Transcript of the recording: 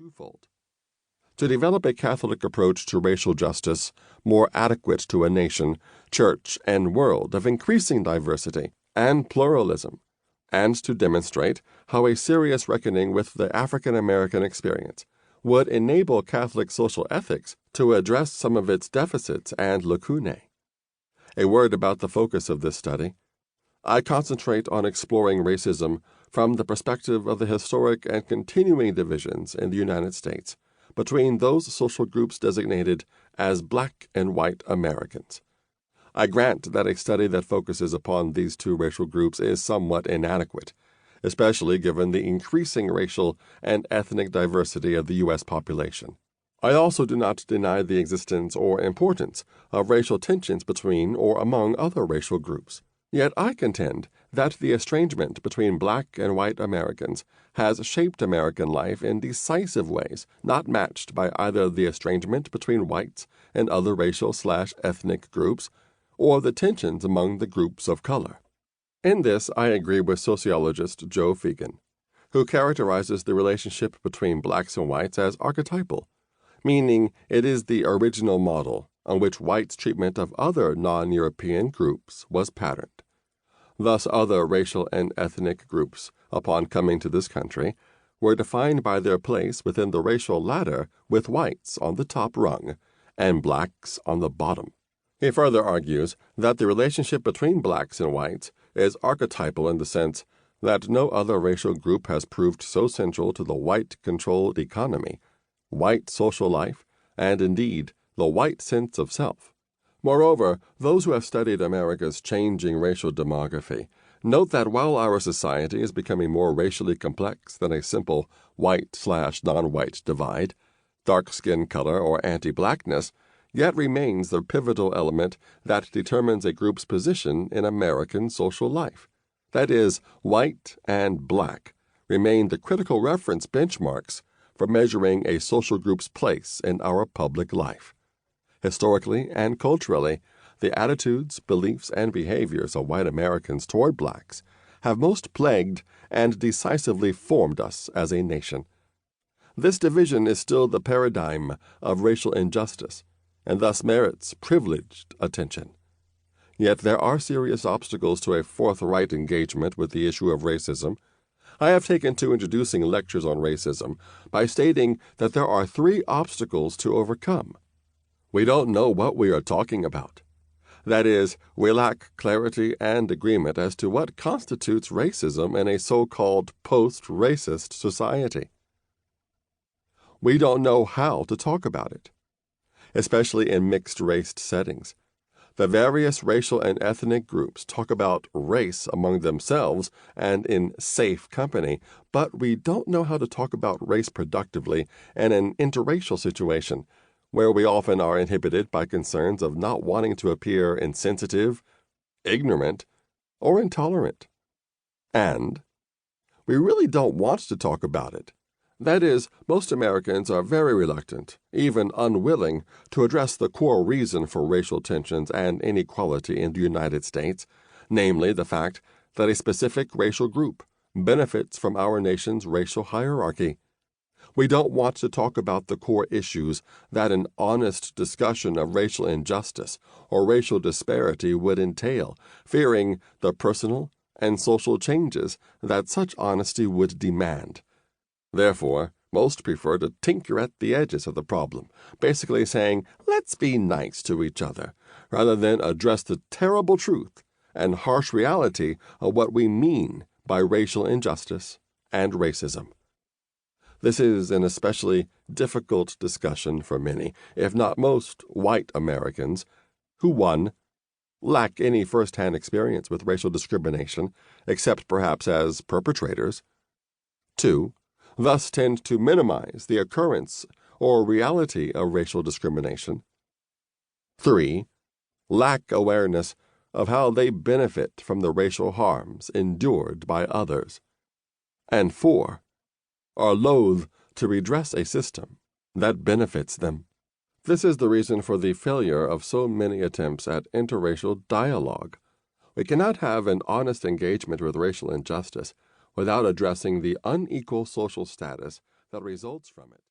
twofold: to develop a Catholic approach to racial justice more adequate to a nation, church, and world of increasing diversity and pluralism, and to demonstrate how a serious reckoning with the African American experience would enable Catholic social ethics to address some of its deficits and lacunae. A word about the focus of this study. I concentrate on exploring racism from the perspective of the historic and continuing divisions in the United States between those social groups designated as Black and white Americans. I grant that a study that focuses upon these two racial groups is somewhat inadequate, especially given the increasing racial and ethnic diversity of the U.S. population. I also do not deny the existence or importance of racial tensions between or among other racial groups. Yet I contend that the estrangement between Black and white Americans has shaped American life in decisive ways not matched by either the estrangement between whites and other racial/ethnic groups or the tensions among the groups of color. In this, I agree with sociologist Joe Fegan, who characterizes the relationship between blacks and whites as archetypal, meaning it is the original model on which whites' treatment of other non-European groups was patterned. Thus, other racial and ethnic groups, upon coming to this country, were defined by their place within the racial ladder with whites on the top rung and blacks on the bottom. He further argues that the relationship between blacks and whites is archetypal in the sense that no other racial group has proved so central to the white-controlled economy, white social life, and indeed the white sense of self. Moreover, those who have studied America's changing racial demography note that while our society is becoming more racially complex than a simple white/non-white divide, dark skin color or anti-blackness yet remains the pivotal element that determines a group's position in American social life. That is, white and black remain the critical reference benchmarks for measuring a social group's place in our public life. Historically and culturally, the attitudes, beliefs, and behaviors of white Americans toward blacks have most plagued and decisively formed us as a nation. This division is still the paradigm of racial injustice, and thus merits privileged attention. Yet there are serious obstacles to a forthright engagement with the issue of racism. I have taken to introducing lectures on racism by stating that there are 3 obstacles to overcome. We don't know what we are talking about. That is, we lack clarity and agreement as to what constitutes racism in a so-called post-racist society. We don't know how to talk about it, especially in mixed-race settings. The various racial and ethnic groups talk about race among themselves and in safe company, but we don't know how to talk about race productively in an interracial situation, where we often are inhibited by concerns of not wanting to appear insensitive, ignorant, or intolerant. And we really don't want to talk about it. That is, most Americans are very reluctant, even unwilling, to address the core reason for racial tensions and inequality in the United States, namely the fact that a specific racial group benefits from our nation's racial hierarchy. We don't want to talk about the core issues that an honest discussion of racial injustice or racial disparity would entail, fearing the personal and social changes that such honesty would demand. Therefore, most prefer to tinker at the edges of the problem, basically saying, let's be nice to each other, rather than address the terrible truth and harsh reality of what we mean by racial injustice and racism. This is an especially difficult discussion for many, if not most, white Americans, who 1. Lack any first-hand experience with racial discrimination, except perhaps as perpetrators, 2. Thus tend to minimize the occurrence or reality of racial discrimination, 3. Lack awareness of how they benefit from the racial harms endured by others, and 4. Are loath to redress a system that benefits them. This is the reason for the failure of so many attempts at interracial dialogue. We cannot have an honest engagement with racial injustice without addressing the unequal social status that results from it.